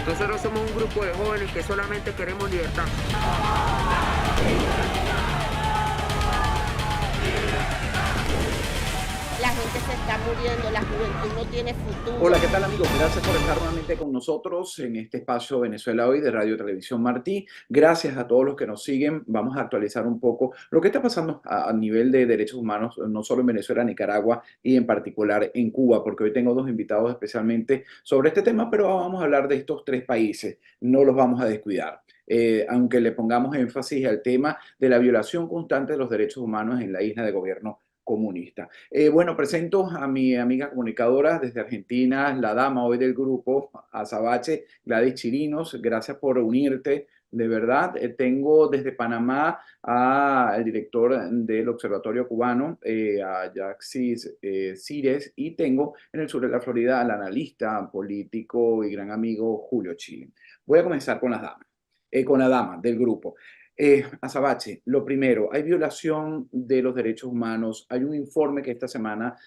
Nosotros somos un grupo de jóvenes que solamente queremos libertad. La gente se está muriendo, la juventud no tiene futuro. Hola, ¿qué tal amigos? Gracias por estar nuevamente con nosotros en este espacio Venezuela Hoy de Radio Televisión Martí. Gracias a todos los que nos siguen. Vamos a actualizar un poco lo que está pasando a nivel de derechos humanos, no solo en Venezuela, Nicaragua y en particular en Cuba, porque hoy tengo dos invitados especialmente sobre este tema, pero vamos a hablar de estos tres países. No los vamos a descuidar. Aunque le pongamos énfasis al tema de la violación constante de los derechos humanos en la isla de gobierno comunista. Bueno, presento a mi amiga comunicadora desde Argentina, la dama hoy del grupo, Azabache, Gladys Chirinos. Gracias por unirte, de verdad. Tengo desde Panamá al director del Observatorio Cubano, a Jaxis Cires, y tengo en el sur de la Florida al analista político y gran amigo Julio Chile. Voy a comenzar con las damas, con la dama del grupo. Azabache, lo primero, hay violación de los derechos humanos. Hay un informe que esta semana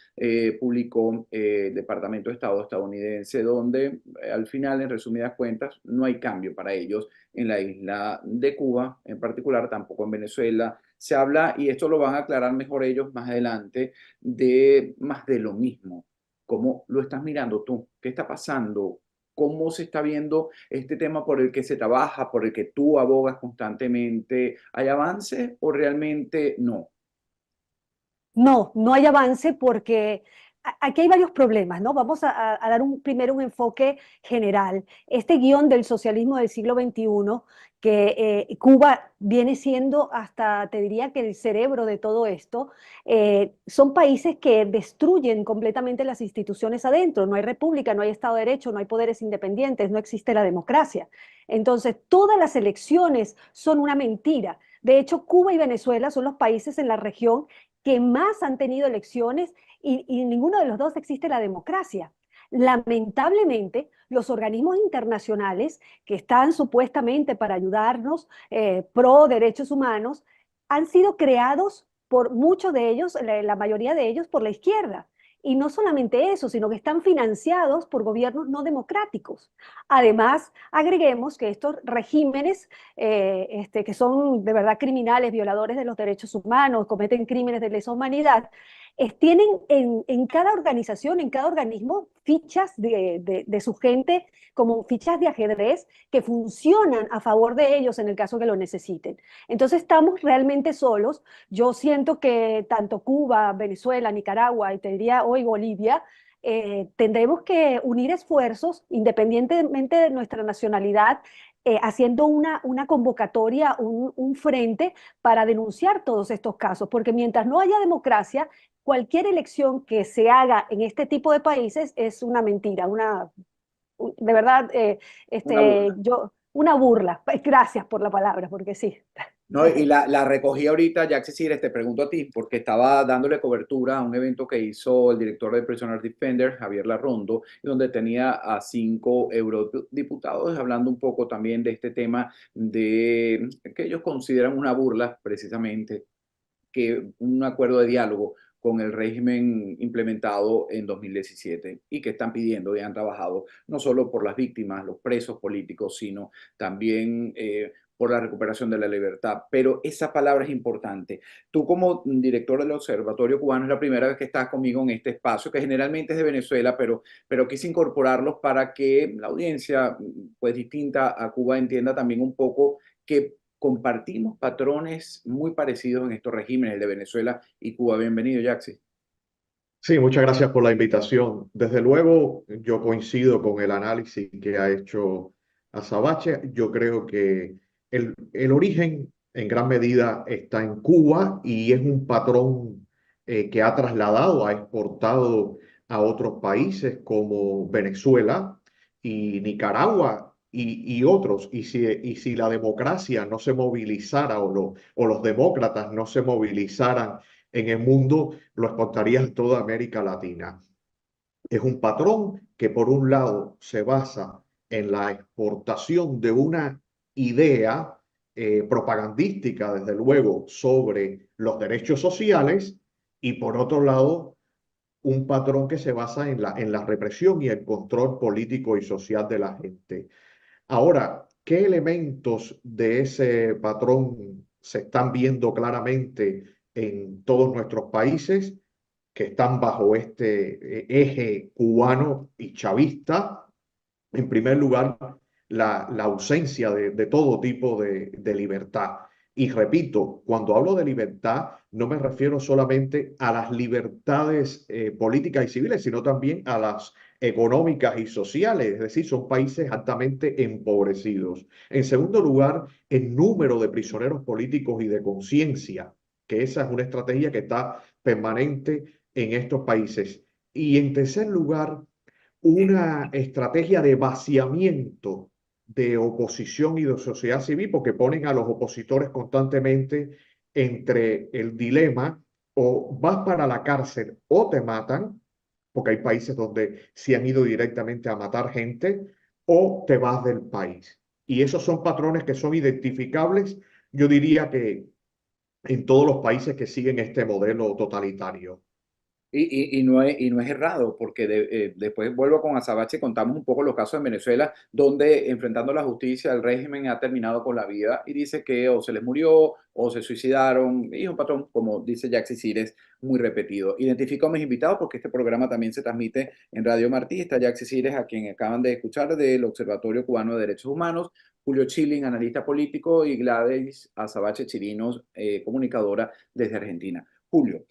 publicó el Departamento de Estado estadounidense, donde al final, en resumidas cuentas, no hay cambio para ellos en la isla de Cuba, en particular, tampoco en Venezuela. Se habla, y esto lo van a aclarar mejor ellos más adelante, de más de lo mismo. ¿Cómo lo estás mirando tú? ¿Qué está pasando? ¿Cómo se está viendo este tema por el que se trabaja, por el que tú abogas constantemente? ¿Hay avance o realmente no? No, no hay avance porque aquí hay varios problemas, ¿no? Vamos a dar primero un enfoque general. Este guión del socialismo del siglo XXI, que Cuba viene siendo hasta, te diría que el cerebro de todo esto, son países que destruyen completamente las instituciones adentro. No hay república, no hay Estado de Derecho, no hay poderes independientes, no existe la democracia. Entonces, todas las elecciones son una mentira. De hecho, Cuba y Venezuela son los países en la región que más han tenido elecciones y ninguno de los dos existe la democracia. Lamentablemente, los organismos internacionales que están supuestamente para ayudarnos pro derechos humanos han sido creados por muchos de ellos, la mayoría de ellos, por la izquierda. Y no solamente eso, sino que están financiados por gobiernos no democráticos. Además, agreguemos que estos regímenes que son de verdad criminales, violadores de los derechos humanos, cometen crímenes de lesa humanidad, tienen en cada organización, en cada organismo, fichas de su gente como fichas de ajedrez que funcionan a favor de ellos en el caso que lo necesiten. Entonces estamos realmente solos. Yo siento que tanto Cuba, Venezuela, Nicaragua y te diría hoy Bolivia, tendremos que unir esfuerzos independientemente de nuestra nacionalidad, haciendo una convocatoria, un frente para denunciar todos estos casos, porque mientras no haya democracia, cualquier elección que se haga en este tipo de países es una mentira, de verdad, Una burla. una burla. Gracias por la palabra, porque sí. No, y la recogí ahorita, Jack Cires, te pregunto a ti, porque estaba dándole cobertura a un evento que hizo el director de Prisoner Defender, Javier Larrondo, donde tenía a 5 eurodiputados hablando un poco también de este tema de que ellos consideran una burla, precisamente, que un acuerdo de diálogo con el régimen implementado en 2017 y que están pidiendo y han trabajado no solo por las víctimas, los presos políticos, sino también por la recuperación de la libertad. Pero esa palabra es importante. Tú como director del Observatorio Cubano es la primera vez que estás conmigo en este espacio, que generalmente es de Venezuela, pero quise incorporarlos para que la audiencia, pues distinta a Cuba, entienda también un poco que compartimos patrones muy parecidos en estos regímenes, el de Venezuela y Cuba. Bienvenido, Jaxi. Sí, muchas gracias por la invitación. Desde luego, yo coincido con el análisis que ha hecho Azabache. Yo creo que el origen en gran medida está en Cuba y es un patrón que ha trasladado, ha exportado a otros países como Venezuela y Nicaragua y otros. Y si la democracia no se movilizara o los demócratas no se movilizaran en el mundo, lo exportaría a toda América Latina. Es un patrón que por un lado se basa en la exportación de una idea propagandística, desde luego, sobre los derechos sociales, y por otro lado, un patrón que se basa en la represión y el control político y social de la gente. Ahora, ¿qué elementos de ese patrón se están viendo claramente en todos nuestros países que están bajo este eje cubano y chavista? En primer lugar, la ausencia de todo tipo de libertad. Y repito, cuando hablo de libertad, no me refiero solamente a las libertades políticas y civiles, sino también a las económicas y sociales, es decir, son países altamente empobrecidos. En segundo lugar, el número de prisioneros políticos y de conciencia, que esa es una estrategia que está permanente en estos países. Y en tercer lugar, una estrategia de vaciamiento de oposición y de sociedad civil, porque ponen a los opositores constantemente entre el dilema: o vas para la cárcel o te matan, porque hay países donde se han ido directamente a matar gente, o te vas del país. Y esos son patrones que son identificables, yo diría que en todos los países que siguen este modelo totalitario. Y no es errado, porque después vuelvo con Azabache, contamos un poco los casos en Venezuela, donde enfrentando la justicia, el régimen ha terminado con la vida y dice que o se les murió o se suicidaron, y es un patrón, como dice Jaxi Cires, muy repetido. Identifico a mis invitados porque este programa también se transmite en Radio Martí. Está Jaxi Cires, a quien acaban de escuchar, del Observatorio Cubano de Derechos Humanos, Julio Chilling, analista político, y Gladys Azabache Chirinos, comunicadora desde Argentina. Julio,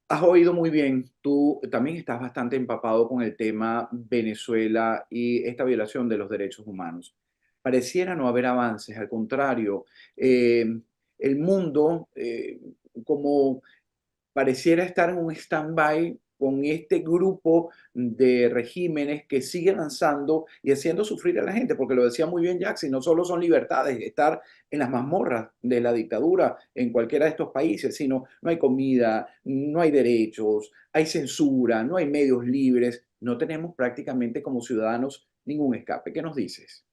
has oído muy bien, tú también estás bastante empapado con el tema Venezuela y esta violación de los derechos humanos. Pareciera no haber avances, al contrario, eh, el mundo como pareciera estar en un stand-by con este grupo de regímenes que sigue lanzando y haciendo sufrir a la gente, porque lo decía muy bien Jackson, no solo son libertades, estar en las mazmorras de la dictadura en cualquiera de estos países, sino no hay comida, no hay derechos, hay censura, no hay medios libres, no tenemos prácticamente como ciudadanos ningún escape. ¿Qué nos dices?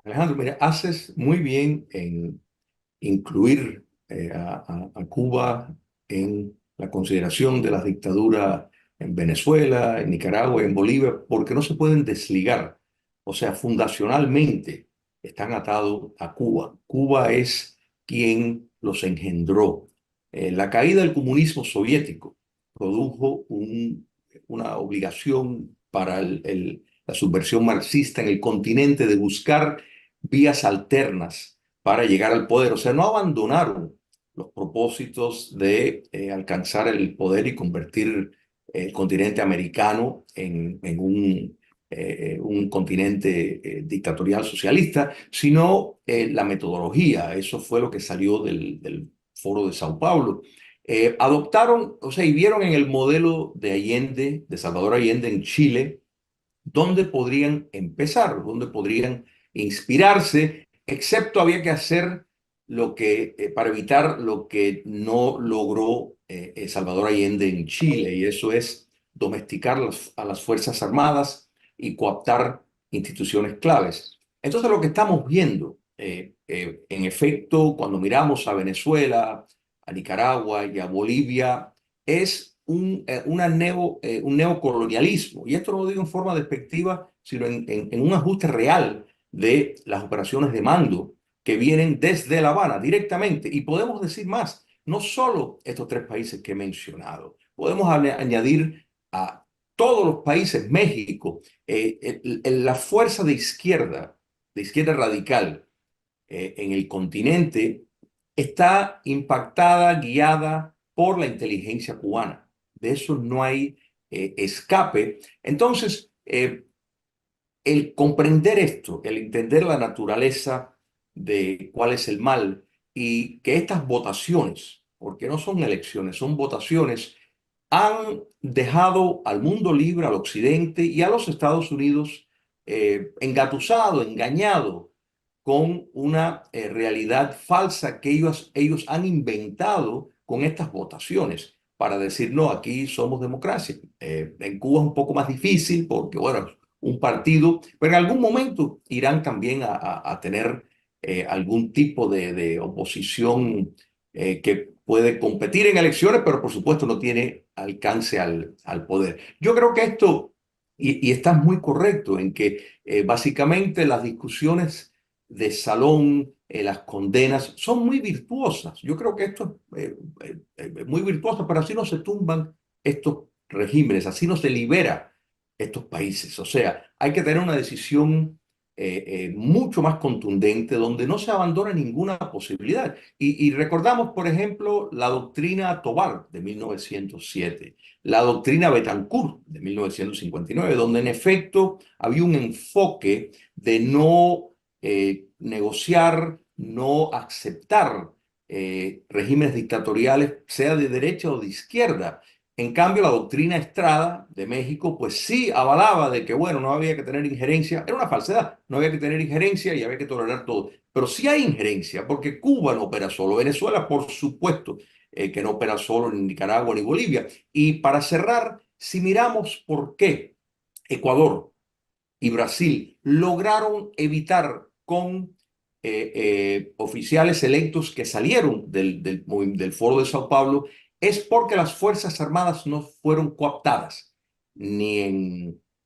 Alejandro, mira, haces muy bien en incluir a Cuba en la consideración de las dictaduras en Venezuela, en Nicaragua, en Bolivia, porque no se pueden desligar. O sea, fundacionalmente están atados a Cuba. Cuba es quien los engendró. La caída del comunismo soviético produjo una obligación para la subversión marxista en el continente de buscar vías alternas para llegar al poder. O sea, no abandonaron los propósitos de alcanzar el poder y convertir el continente americano en un continente dictatorial socialista, sino la metodología. Eso fue lo que salió del Foro de Sao Paulo. Adoptaron, o sea, y vieron en el modelo de Allende, de Salvador Allende en Chile, dónde podrían empezar, dónde podrían inspirarse, excepto había que hacer lo que, para evitar lo que no logró Salvador Allende en Chile, y eso es domesticar a las Fuerzas Armadas y cooptar instituciones claves. Entonces lo que estamos viendo, en efecto, cuando miramos a Venezuela, a Nicaragua y a Bolivia, es un neocolonialismo. Y esto no lo digo en forma despectiva, sino en un ajuste real de las operaciones de mando que vienen desde La Habana directamente. Y podemos decir más, no solo estos tres países que he mencionado, podemos añadir a todos los países, México, la fuerza de izquierda radical en el continente está impactada, guiada por la inteligencia cubana. De eso no hay escape. Entonces, el comprender esto, el entender la naturaleza de cuál es el mal y que estas votaciones, porque no son elecciones, son votaciones, han dejado al mundo libre, al occidente y a los Estados Unidos engatusado, engañado con una realidad falsa que ellos han inventado con estas votaciones para decir, no, aquí somos democracia. En Cuba es un poco más difícil porque, bueno, un partido, pero en algún momento irán también a tener algún tipo de oposición que puede competir en elecciones, pero por supuesto no tiene alcance al poder. Yo creo que esto Y estás muy correcto en que básicamente las discusiones de salón, las condenas, son muy virtuosas. Yo creo que esto es muy virtuoso, pero así no se tumban estos regímenes, así no se libera estos países. O sea, hay que tener una decisión mucho más contundente donde no se abandona ninguna posibilidad. Y recordamos, por ejemplo, la doctrina Tobar de 1907, la doctrina Betancourt de 1959, donde en efecto había un enfoque de no negociar, no aceptar regímenes dictatoriales, sea de derecha o de izquierda. En cambio, la doctrina Estrada de México, pues sí avalaba de que, bueno, no había que tener injerencia, era una falsedad, no había que tener injerencia y había que tolerar todo. Pero sí hay injerencia, porque Cuba no opera solo, Venezuela, por supuesto, que no opera solo, ni Nicaragua ni Bolivia. Y para cerrar, si miramos por qué Ecuador y Brasil lograron evitar con oficiales electos que salieron del Foro de Sao Paulo, es porque las Fuerzas Armadas no fueron cooptadas. Ni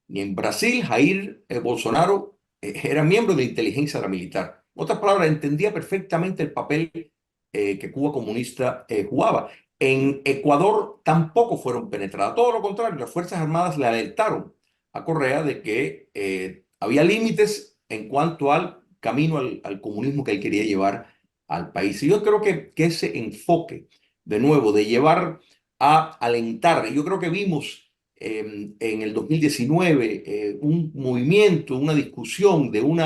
en Brasil, Jair Bolsonaro era miembro de inteligencia de la militar. En otras palabras, entendía perfectamente el papel que Cuba comunista jugaba. En Ecuador tampoco fueron penetradas, todo lo contrario, las Fuerzas Armadas le alertaron a Correa de que había límites en cuanto al camino al comunismo que él quería llevar al país. Y yo creo que ese enfoque, de nuevo, de llevar a alentar, yo creo que vimos en el 2019 un movimiento, una discusión de un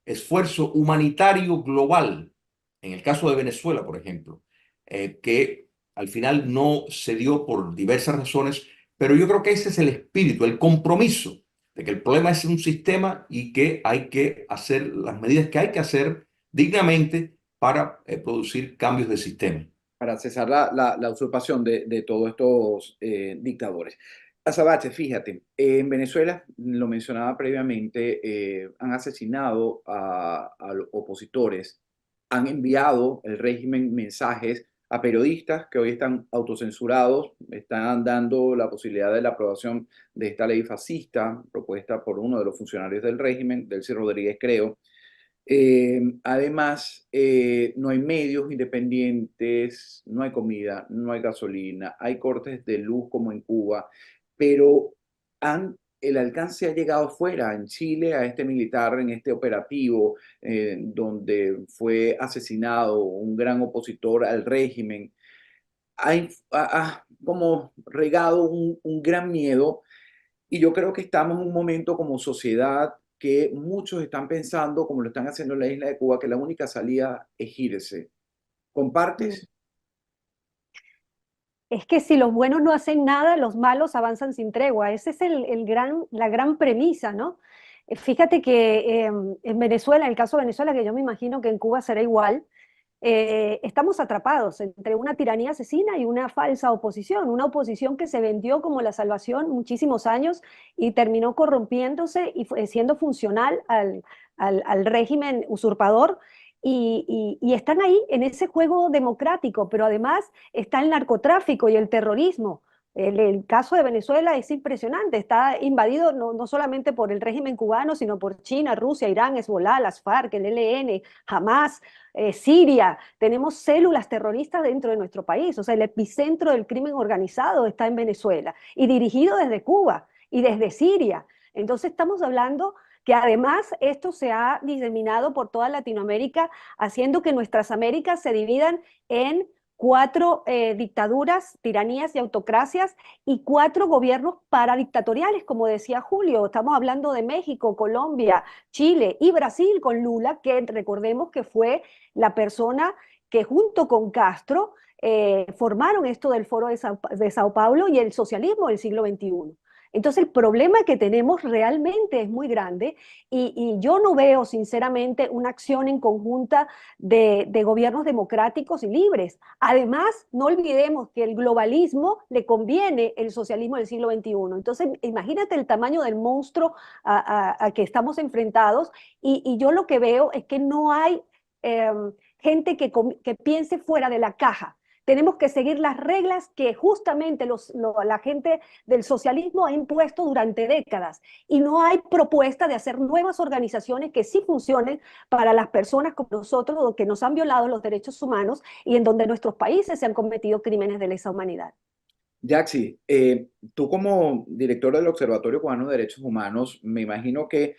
esfuerzo humanitario global, en el caso de Venezuela, por ejemplo, que al final no se dio por diversas razones, pero yo creo que ese es el espíritu, el compromiso de que el problema es un sistema y que hay que hacer las medidas que hay que hacer dignamente para producir cambios de sistema. Para cesar la usurpación de todos estos dictadores. Azabache, fíjate, en Venezuela, lo mencionaba previamente, han asesinado a los opositores, han enviado el régimen mensajes a periodistas que hoy están autocensurados, están dando la posibilidad de la aprobación de esta ley fascista propuesta por uno de los funcionarios del régimen, Delcy Rodríguez, creo. Además, no hay medios independientes, no hay comida, no hay gasolina, hay cortes de luz como en Cuba, pero el alcance ha llegado fuera, en Chile, a este militar, en este operativo, donde fue asesinado un gran opositor al régimen. Ha como regado un gran miedo y yo creo que estamos en un momento como sociedad que muchos están pensando, como lo están haciendo en la isla de Cuba, que la única salida es irse. Mm. ¿Compartes? Es que si los buenos no hacen nada, los malos avanzan sin tregua. Esa es la gran premisa, ¿no? Fíjate que en Venezuela, en el caso de Venezuela, que yo me imagino que en Cuba será igual, estamos atrapados entre una tiranía asesina y una falsa oposición, una oposición que se vendió como la salvación muchísimos años y terminó corrompiéndose y siendo funcional al régimen usurpador. Y están ahí en ese juego democrático, pero además está el narcotráfico y el terrorismo. El caso de Venezuela es impresionante, está invadido no solamente por el régimen cubano, sino por China, Rusia, Irán, Hezbollah, las FARC, el ELN, Hamas, Siria. Tenemos células terroristas dentro de nuestro país, o sea, el epicentro del crimen organizado está en Venezuela y dirigido desde Cuba y desde Siria. Entonces estamos hablando que además esto se ha diseminado por toda Latinoamérica, haciendo que nuestras Américas se dividan en 4 dictaduras, tiranías y autocracias y 4 gobiernos paradictatoriales, como decía Julio. Estamos hablando de México, Colombia, Chile y Brasil con Lula, que recordemos que fue la persona que junto con Castro formaron esto del Foro de Sao Paulo y el socialismo del siglo XXI. Entonces el problema que tenemos realmente es muy grande y yo no veo sinceramente una acción en conjunta de gobiernos democráticos y libres. Además, no olvidemos que el globalismo le conviene el socialismo del siglo XXI. Entonces, imagínate el tamaño del monstruo a que estamos enfrentados y yo lo que veo es que no hay gente que piense fuera de la caja, tenemos que seguir las reglas que justamente la gente del socialismo ha impuesto durante décadas. Y no hay propuesta de hacer nuevas organizaciones que sí funcionen para las personas como nosotros, o que nos han violado los derechos humanos y en donde nuestros países se han cometido crímenes de lesa humanidad. Yaxi, tú como director del Observatorio Cubano de Derechos Humanos, me imagino que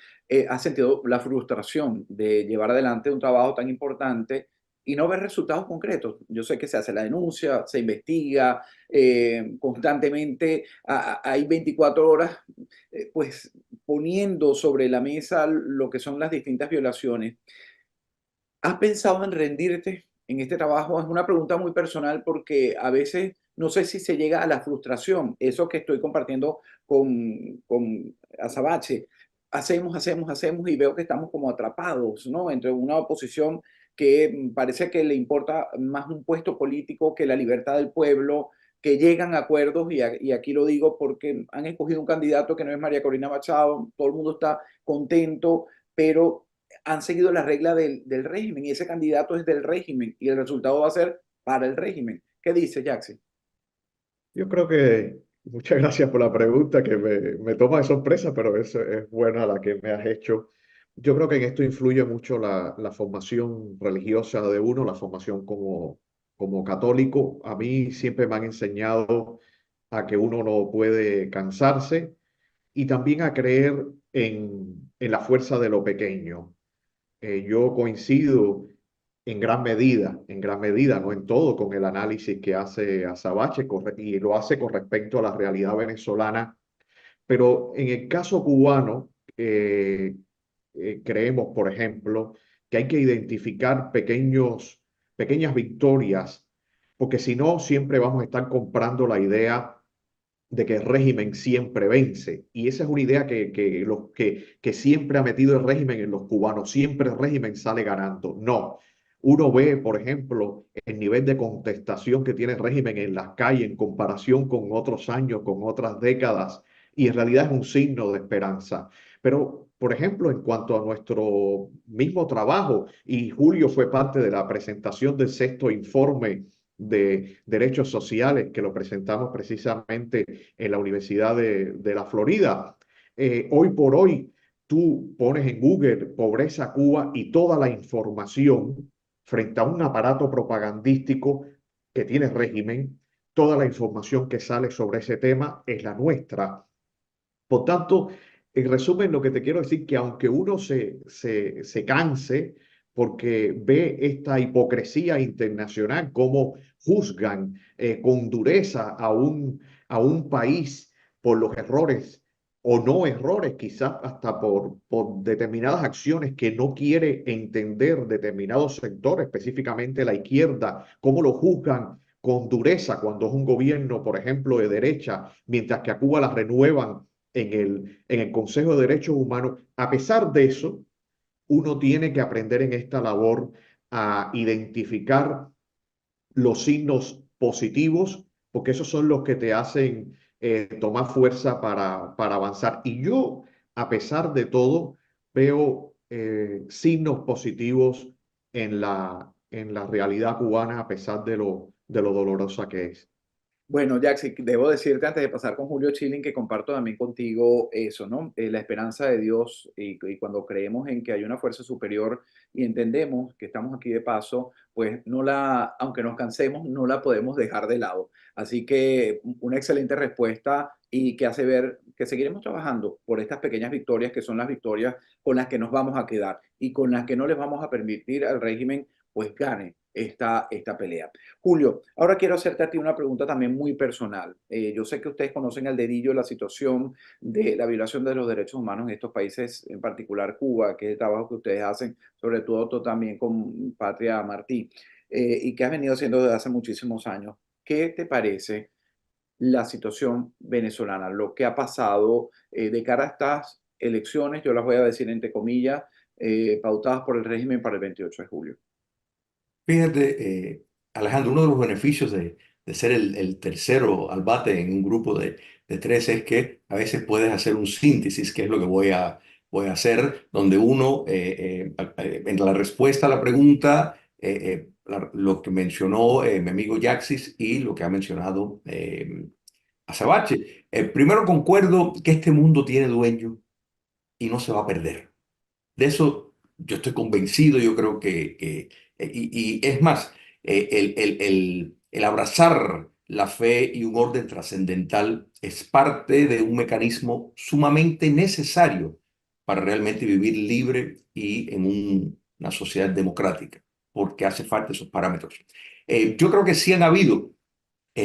has sentido la frustración de llevar adelante un trabajo tan importante y no ver resultados concretos. Yo sé que se hace la denuncia, se investiga constantemente, hay 24 horas pues poniendo sobre la mesa lo que son las distintas violaciones. ¿Has pensado en rendirte en este trabajo? Es una pregunta muy personal porque a veces no sé si se llega a la frustración, eso que estoy compartiendo con Azabache. Hacemos y veo que estamos como atrapados, ¿no? Entre una oposición que parece que le importa más un puesto político que la libertad del pueblo, que llegan a acuerdos, y aquí lo digo porque han escogido un candidato que no es María Corina Machado, todo el mundo está contento, pero han seguido la regla del régimen y ese candidato es del régimen y el resultado va a ser para el régimen. ¿Qué dice Jackson? Yo creo que, muchas gracias por la pregunta, que me toma de sorpresa, pero es buena la que me has hecho. Yo creo que en esto influye mucho la formación religiosa de uno, la formación como católico. A mí siempre me han enseñado a que uno no puede cansarse y también a creer en la fuerza de lo pequeño. Yo coincido en gran medida, no en todo, con el análisis que hace Azabache y lo hace con respecto a la realidad venezolana, pero en el caso cubano, creemos, por ejemplo, que hay que identificar pequeñas victorias, porque si no, siempre vamos a estar comprando la idea de que el régimen siempre vence. Y esa es una idea que siempre ha metido el régimen en los cubanos. Siempre el régimen sale ganando. No. Uno ve, por ejemplo, el nivel de contestación que tiene el régimen en las calles en comparación con otros años, con otras décadas, y en realidad es un signo de esperanza. Pero, por ejemplo, en cuanto a nuestro mismo trabajo, y Julio fue parte de la presentación del sexto informe de Derechos Sociales, que lo presentamos precisamente en la Universidad de la Florida. Hoy por hoy, tú pones en Google pobreza Cuba y toda la información frente a un aparato propagandístico que tiene el régimen, toda la información que sale sobre ese tema es la nuestra. Por tanto, en resumen, lo que te quiero decir que aunque uno se canse porque ve esta hipocresía internacional, cómo juzgan con dureza a un país por los errores o no errores, quizás hasta por determinadas acciones que no quiere entender determinados sectores, específicamente la izquierda, cómo lo juzgan con dureza cuando es un gobierno, por ejemplo, de derecha, mientras que a Cuba la renuevan en el Consejo de Derechos Humanos. A pesar de eso, uno tiene que aprender en esta labor a identificar los signos positivos, porque esos son los que te hacen tomar fuerza para avanzar. Y yo, a pesar de todo, veo signos positivos en la realidad cubana, a pesar de lo dolorosa que es. Bueno, Jackson, debo decirte antes de pasar con Julio Chilling que comparto también contigo eso, ¿no? La esperanza de Dios y cuando creemos en que hay una fuerza superior y entendemos que estamos aquí de paso, pues aunque nos cansemos, no la podemos dejar de lado. Así que una excelente respuesta y que hace ver que seguiremos trabajando por estas pequeñas victorias que son las victorias con las que nos vamos a quedar y con las que no les vamos a permitir al régimen pues gane esta pelea. Julio, ahora quiero hacerte a ti una pregunta también muy personal. Yo sé que ustedes conocen al dedillo la situación de la violación de los derechos humanos en estos países, en particular Cuba, que es el trabajo que ustedes hacen, sobre todo tú también con Patria Martí, y que has venido haciendo desde hace muchísimos años. ¿Qué te parece la situación venezolana, lo que ha pasado de cara a estas elecciones, yo las voy a decir entre comillas, pautadas por el régimen para el 28 de julio? Fíjate, Alejandro, uno de los beneficios de ser el tercero al bate en un grupo de tres es que a veces puedes hacer un síntesis, que es lo que voy a hacer, donde uno, en la respuesta a la pregunta, lo que mencionó mi amigo Yaxis y lo que ha mencionado Azabache. Primero concuerdo que este mundo tiene dueño y no se va a perder. De eso yo estoy convencido, yo creo y es más, el abrazar la fe y un orden trascendental es parte de un mecanismo sumamente necesario para realmente vivir libre y en una sociedad democrática, porque hace falta esos parámetros. Yo creo que sí han habido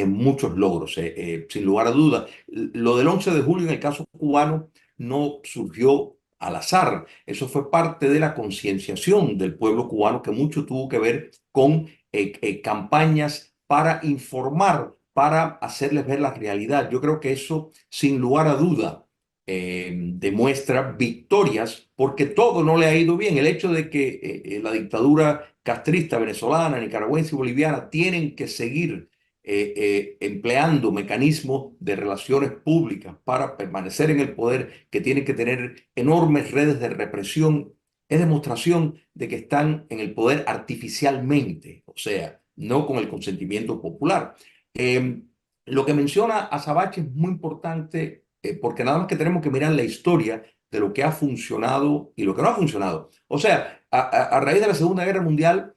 muchos logros, sin lugar a dudas. Lo del 11 de julio en el caso cubano no surgió al azar. Eso fue parte de la concienciación del pueblo cubano que mucho tuvo que ver con campañas para informar, para hacerles ver la realidad. Yo creo que eso, sin lugar a duda, demuestra victorias porque todo no le ha ido bien. El hecho de que la dictadura castrista venezolana, nicaragüense y boliviana tienen que seguir empleando mecanismos de relaciones públicas para permanecer en el poder, que tienen que tener enormes redes de represión, es demostración de que están en el poder artificialmente, o sea, no con el consentimiento popular. Lo que menciona Azabache es muy importante porque nada más que tenemos que mirar la historia de lo que ha funcionado y lo que no ha funcionado. O sea, a raíz de la Segunda Guerra Mundial,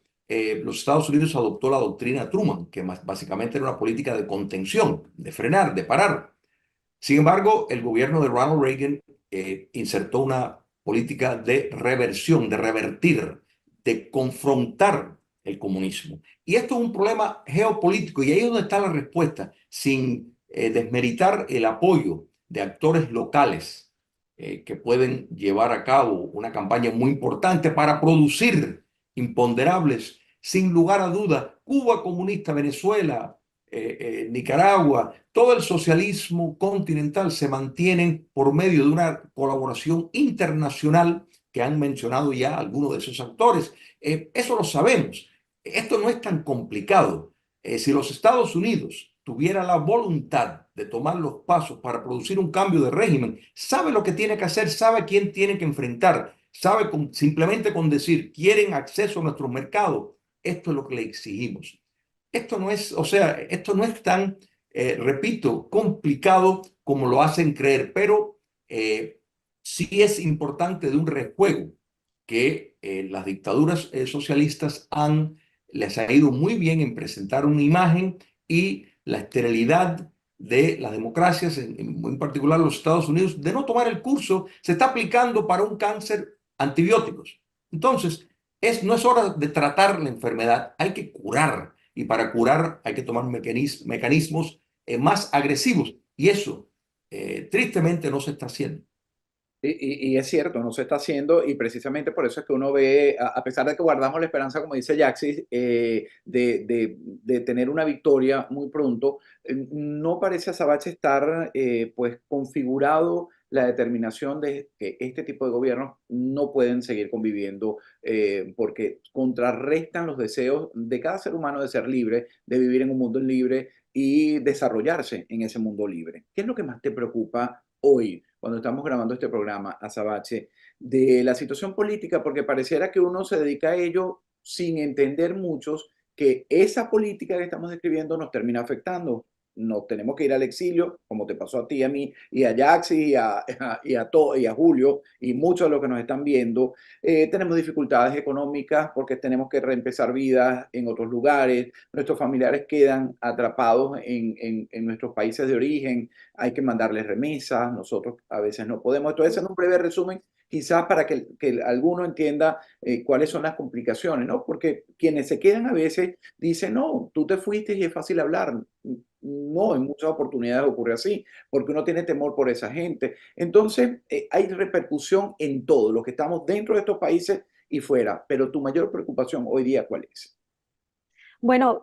los Estados Unidos adoptó la doctrina Truman, que básicamente era una política de contención, de frenar, de parar. Sin embargo, el gobierno de Ronald Reagan insertó una política de reversión, de revertir, de confrontar el comunismo. Y esto es un problema geopolítico y ahí es donde está la respuesta, sin desmeritar el apoyo de actores locales que pueden llevar a cabo una campaña muy importante para producir imponderables. Sin lugar a duda, Cuba comunista, Venezuela, Nicaragua, todo el socialismo continental se mantienen por medio de una colaboración internacional que han mencionado ya algunos de esos actores. Eso lo sabemos. Esto no es tan complicado. Si los Estados Unidos tuvieran la voluntad de tomar los pasos para producir un cambio de régimen, sabe lo que tiene que hacer, sabe quién tiene que enfrentar, sabe simplemente con decir, quieren acceso a nuestros mercados. Esto es lo que le exigimos. Esto no es, o sea, esto no es tan, repito, complicado como lo hacen creer, pero sí es importante de un rejuego que las dictaduras socialistas les ha ido muy bien en presentar una imagen y la esterilidad de las democracias, en particular los Estados Unidos, de no tomar el curso, se está aplicando para un cáncer antibióticos. Entonces, no es hora de tratar la enfermedad, hay que curar. Y para curar hay que tomar mecanismos más agresivos. Y eso, tristemente, no se está haciendo. Y es cierto, no se está haciendo y precisamente por eso es que uno ve, a pesar de que guardamos la esperanza, como dice Yaxis, de tener una victoria muy pronto, no parece Azabache estar pues configurado la determinación de que este tipo de gobiernos no pueden seguir conviviendo porque contrarrestan los deseos de cada ser humano de ser libre, de vivir en un mundo libre y desarrollarse en ese mundo libre. ¿Qué es lo que más te preocupa hoy, cuando estamos grabando este programa, Azabache, de la situación política? Porque pareciera que uno se dedica a ello sin entender muchos que esa política que estamos describiendo nos termina afectando. Nos tenemos que ir al exilio, como te pasó a ti, a mí, y a Yaxi, y a Julio, y muchos de los que nos están viendo. Tenemos dificultades económicas porque tenemos que reempezar vidas en otros lugares. Nuestros familiares quedan atrapados en nuestros países de origen. Hay que mandarles remesas. Nosotros a veces no podemos. Entonces, en un breve resumen, quizás para que alguno entienda cuáles son las complicaciones, ¿no? Porque quienes se quedan a veces dicen, no, tú te fuiste y es fácil hablar. No, en muchas oportunidades ocurre así, porque uno tiene temor por esa gente. Entonces, hay repercusión en todo, los que estamos dentro de estos países y fuera. Pero tu mayor preocupación hoy día, ¿cuál es? Bueno,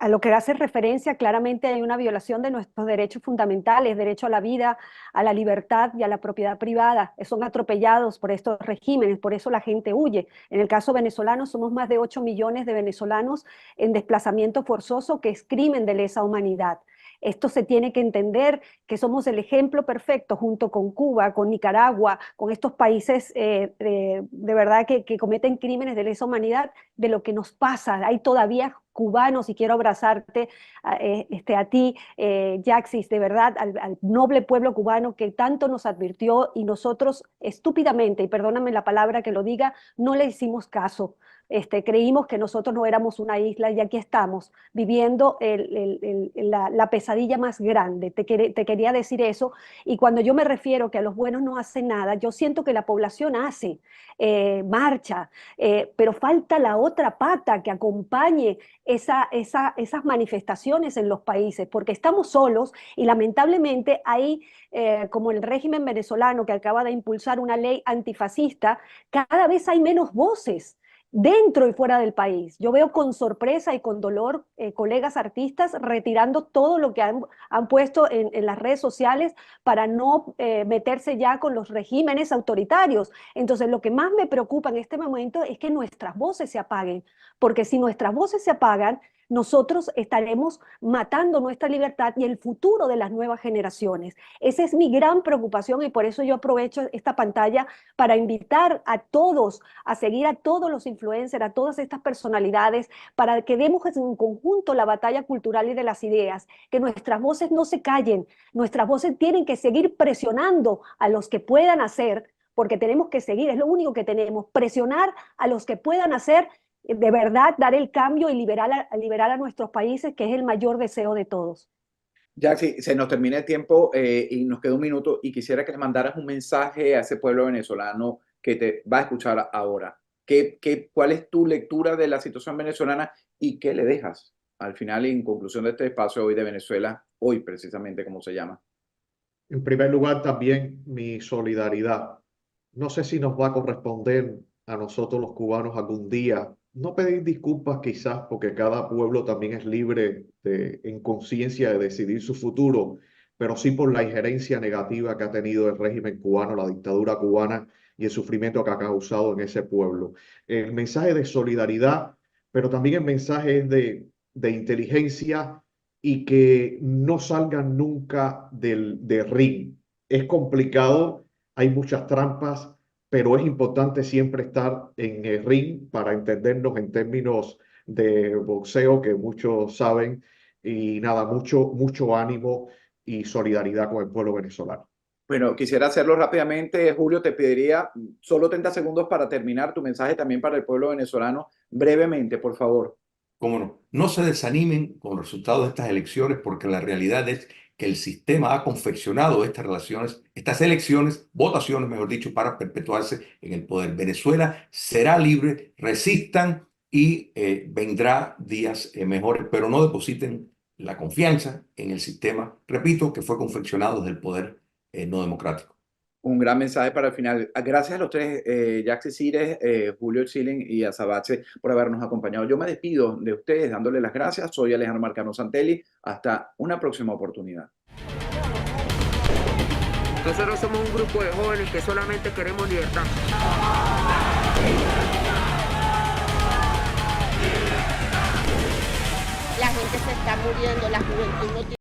a lo que hace referencia, claramente hay una violación de nuestros derechos fundamentales, derecho a la vida, a la libertad y a la propiedad privada. Son atropellados por estos regímenes, por eso la gente huye. En el caso venezolano, somos más de 8 millones de venezolanos en desplazamiento forzoso, que es crimen de lesa humanidad. Esto se tiene que entender que somos el ejemplo perfecto junto con Cuba, con Nicaragua, con estos países de verdad que cometen crímenes de lesa humanidad, de lo que nos pasa. Hay todavía cubanos, y quiero abrazarte a ti, Jaxis, de verdad, al noble pueblo cubano que tanto nos advirtió y nosotros estúpidamente, y perdóname la palabra que lo diga, no le hicimos caso. Creímos que nosotros no éramos una isla y aquí estamos viviendo la pesadilla más grande. Te quería decir eso. Y cuando yo me refiero que a los buenos no hacen nada, yo siento que la población hace, marcha, pero falta la otra pata que acompañe esas manifestaciones en los países, porque estamos solos y lamentablemente hay, como el régimen venezolano que acaba de impulsar una ley antifascista, cada vez hay menos voces dentro y fuera del país. Yo veo con sorpresa y con dolor colegas artistas retirando todo lo que han puesto en las redes sociales para no meterse ya con los regímenes autoritarios. Entonces, lo que más me preocupa en este momento es que nuestras voces se apaguen, porque si nuestras voces se apagan, nosotros estaremos matando nuestra libertad y el futuro de las nuevas generaciones. Esa es mi gran preocupación y por eso yo aprovecho esta pantalla para invitar a todos a seguir a todos los influencers, a todas estas personalidades, para que demos en conjunto la batalla cultural y de las ideas, que nuestras voces no se callen, nuestras voces tienen que seguir presionando a los que puedan hacer, porque tenemos que seguir, es lo único que tenemos, presionar a los que puedan hacer de verdad, dar el cambio y liberar a nuestros países, que es el mayor deseo de todos. Jaxi, se nos termina el tiempo y nos queda un minuto y quisiera que le mandaras un mensaje a ese pueblo venezolano que te va a escuchar ahora. ¿Cuál es tu lectura de la situación venezolana y qué le dejas al final y en conclusión de este espacio hoy de Venezuela, hoy precisamente como se llama? En primer lugar, también mi solidaridad. No sé si nos va a corresponder a nosotros los cubanos algún día no pedir disculpas quizás, porque cada pueblo también es libre en conciencia de decidir su futuro, pero sí por la injerencia negativa que ha tenido el régimen cubano, la dictadura cubana y el sufrimiento que ha causado en ese pueblo. El mensaje de solidaridad, pero también el mensaje es de inteligencia y que no salgan nunca del ring. Es complicado, hay muchas trampas, pero es importante siempre estar en el ring para entendernos en términos de boxeo, que muchos saben, y nada, mucho ánimo y solidaridad con el pueblo venezolano. Bueno, quisiera hacerlo rápidamente. Julio, te pediría solo 30 segundos para terminar tu mensaje también para el pueblo venezolano. Brevemente, por favor. Cómo no. No se desanimen con los resultados de estas elecciones, porque la realidad es que el sistema ha confeccionado estas elecciones, votaciones, mejor dicho, para perpetuarse en el poder. Venezuela será libre, resistan y vendrá días mejores, pero no depositen la confianza en el sistema, repito, que fue confeccionado desde el poder no democrático. Un gran mensaje para el final. Gracias a los tres, Jaxi Cires, Julio Schilling y Azabache, por habernos acompañado. Yo me despido de ustedes dándole las gracias. Soy Alejandro Marcano Santelli. Hasta una próxima oportunidad. Nosotros somos un grupo de jóvenes que solamente queremos libertad. La gente se está muriendo, la juventud no tiene